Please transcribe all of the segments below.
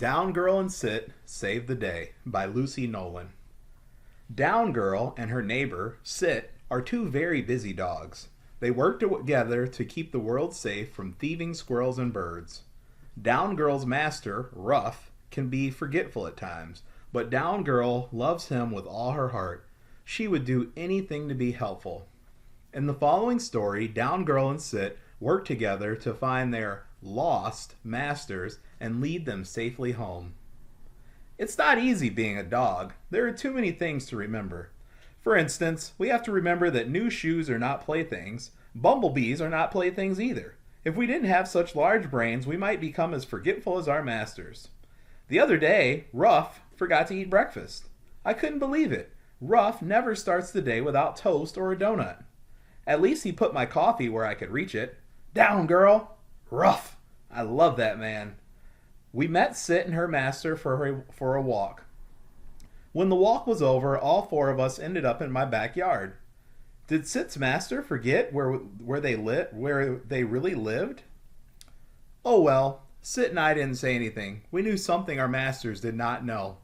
Down Girl and Sit Save the Day by Lucy Nolan. Down Girl and her neighbor, Sit, are two very busy dogs. They work together to keep the world safe from thieving squirrels and birds. Down Girl's master, Ruff, can be forgetful at times, but Down Girl loves him with all her heart. She would do anything to be helpful. In the following story, Down Girl and Sit work together to find their lost masters and lead them safely home. It's not easy being a dog. There are too many things to remember. For instance, we have to remember that new shoes are not playthings. Bumblebees are not playthings either. If we didn't have such large brains, we might become as forgetful as our masters. The other day, Ruff forgot to eat breakfast. I couldn't believe it. Ruff never starts the day without toast or a donut. At least he put my coffee where I could reach it. Down, girl! Ruff! I love that man. We met Sit and her master for a walk. When the walk was over, all four of us ended up in my backyard. Did Sit's master forget where they really lived? Oh well, Sit and I didn't say anything. We knew something our masters did not know.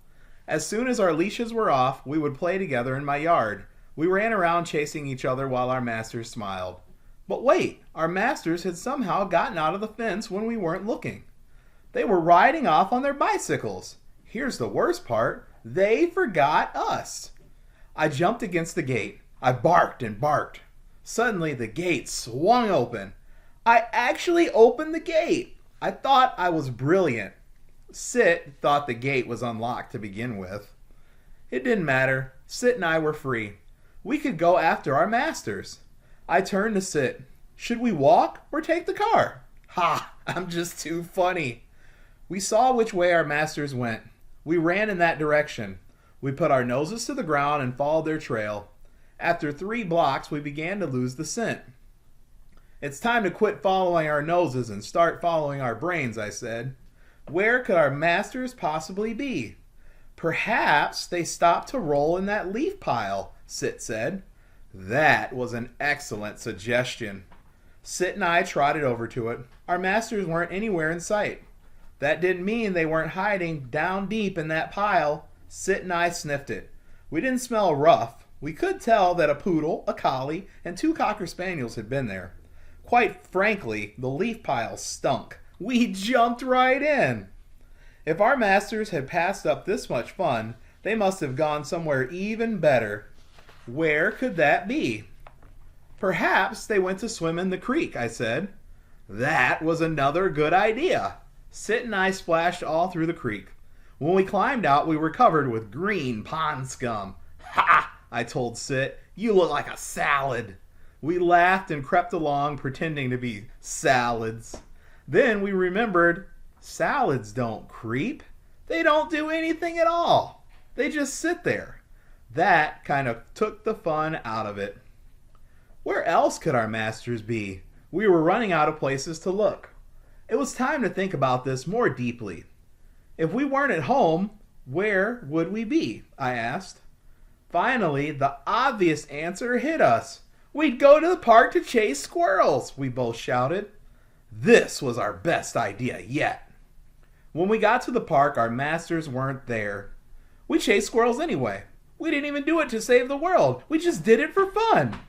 As soon as our leashes were off, we would play together in my yard. We ran around chasing each other while our masters smiled. But wait, our masters had somehow gotten out of the fence when we weren't looking. They were riding off on their bicycles. Here's the worst part. They forgot us. I jumped against the gate. I barked and barked. Suddenly the gate swung open. I actually opened the gate. I thought I was brilliant. Sit thought the gate was unlocked to begin with. It didn't matter. Sit and I were free. We could go after our masters. I turned to Sit. Should we walk or take the car? Ha! I'm just too funny. We saw which way our masters went. We ran in that direction. We put our noses to the ground and followed their trail. After 3 blocks, we began to lose the scent. It's time to quit following our noses and start following our brains, I said. Where could our masters possibly be? Perhaps they stopped to roll in that leaf pile, Sit said. That was an excellent suggestion. Sit and I trotted over to it. Our masters weren't anywhere in sight. That didn't mean they weren't hiding down deep in that pile. Sit and I sniffed it. We didn't smell rough. We could tell that a poodle, a collie, and 2 cocker spaniels had been there. Quite frankly, the leaf pile stunk. We jumped right in. If our masters had passed up this much fun, they must have gone somewhere even better. Where could that be? Perhaps they went to swim in the creek, I said. That was another good idea. Sit and I splashed all through the creek. When we climbed out, we were covered with green pond scum. Ha! I told Sit. You look like a salad. We laughed and crept along, pretending to be salads. Then we remembered salads don't creep. They don't do anything at all. They just sit there. That kind of took the fun out of it. Where else could our masters be? We were running out of places to look. It was time to think about this more deeply. If we weren't at home, where would we be? I asked. Finally, the obvious answer hit us. We'd go to the park to chase squirrels, we both shouted. This was our best idea yet. When we got to the park, our masters weren't there. We chased squirrels anyway. We didn't even do it to save the world. We just did it for fun.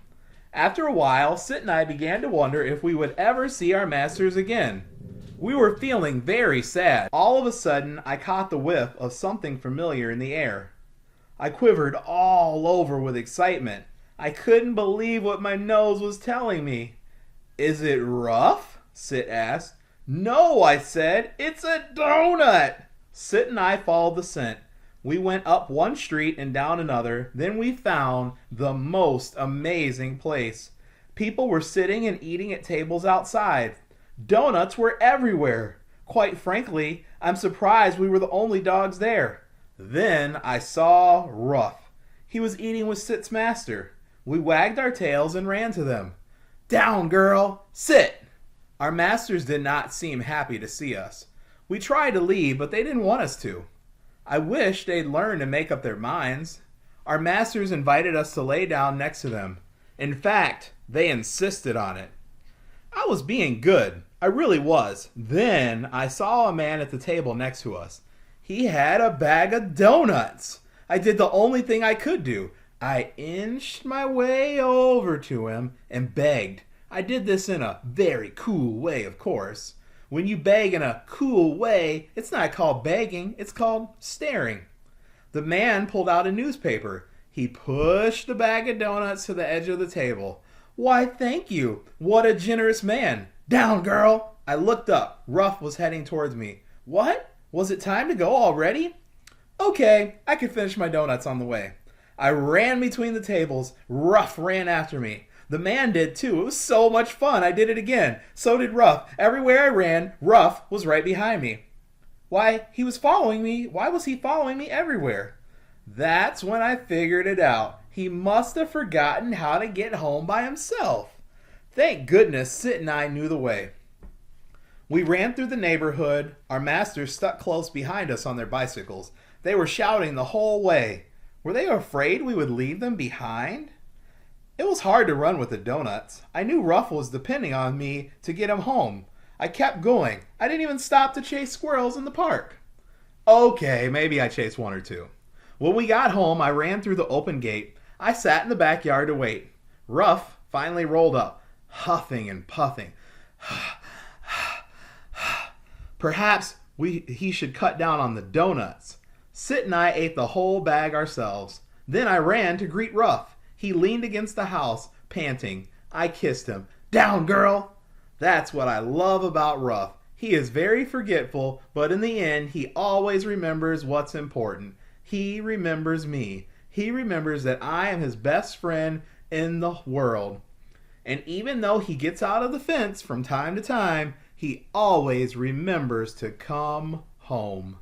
After a while, Sit and I began to wonder if we would ever see our masters again. We were feeling very sad. All of a sudden, I caught the whiff of something familiar in the air. I quivered all over with excitement. I couldn't believe what my nose was telling me. Is it Ruff? Sit asked. No, I said. It's a donut. Sit and I followed the scent. We went up one street and down another. Then we found the most amazing place. People were sitting and eating at tables outside. Donuts were everywhere. Quite frankly, I'm surprised we were the only dogs there. Then I saw Ruff. He was eating with Sit's master. We wagged our tails and ran to them. Down, girl! Sit! Our masters did not seem happy to see us. We tried to leave, but they didn't want us to. I wish they'd learn to make up their minds. Our masters invited us to lay down next to them. In fact, they insisted on it. I was being good. I really was. Then I saw a man at the table next to us. He had a bag of donuts. I did the only thing I could do. I inched my way over to him and begged. I did this in a very cool way, of course. When you beg in a cool way, it's not called begging, it's called staring. The man pulled out a newspaper. He pushed the bag of donuts to the edge of the table. Why, thank you. What a generous man. Down, girl. I looked up. Ruff was heading towards me. What? Was it time to go already? Okay, I could finish my donuts on the way. I ran between the tables. Ruff ran after me. The man did too. It was so much fun. I did it again. So did Ruff. Everywhere I ran, Ruff was right behind me. Why, he was following me. Why was he following me everywhere? That's when I figured it out. He must have forgotten how to get home by himself. Thank goodness Sit and I knew the way. We ran through the neighborhood. Our masters stuck close behind us on their bicycles. They were shouting the whole way. Were they afraid we would leave them behind? It was hard to run with the donuts. I knew Ruff was depending on me to get him home. I kept going. I didn't even stop to chase squirrels in the park. Okay, maybe I chased one or two. When we got home, I ran through the open gate. I sat in the backyard to wait. Ruff finally rolled up, huffing and puffing. Perhaps he should cut down on the donuts. Sit and I ate the whole bag ourselves. Then I ran to greet Ruff. He leaned against the house, panting. I kissed him. Down, girl! That's what I love about Ruff. He is very forgetful, but in the end, he always remembers what's important. He remembers me. He remembers that I am his best friend in the world. And even though he gets out of the fence from time to time, he always remembers to come home.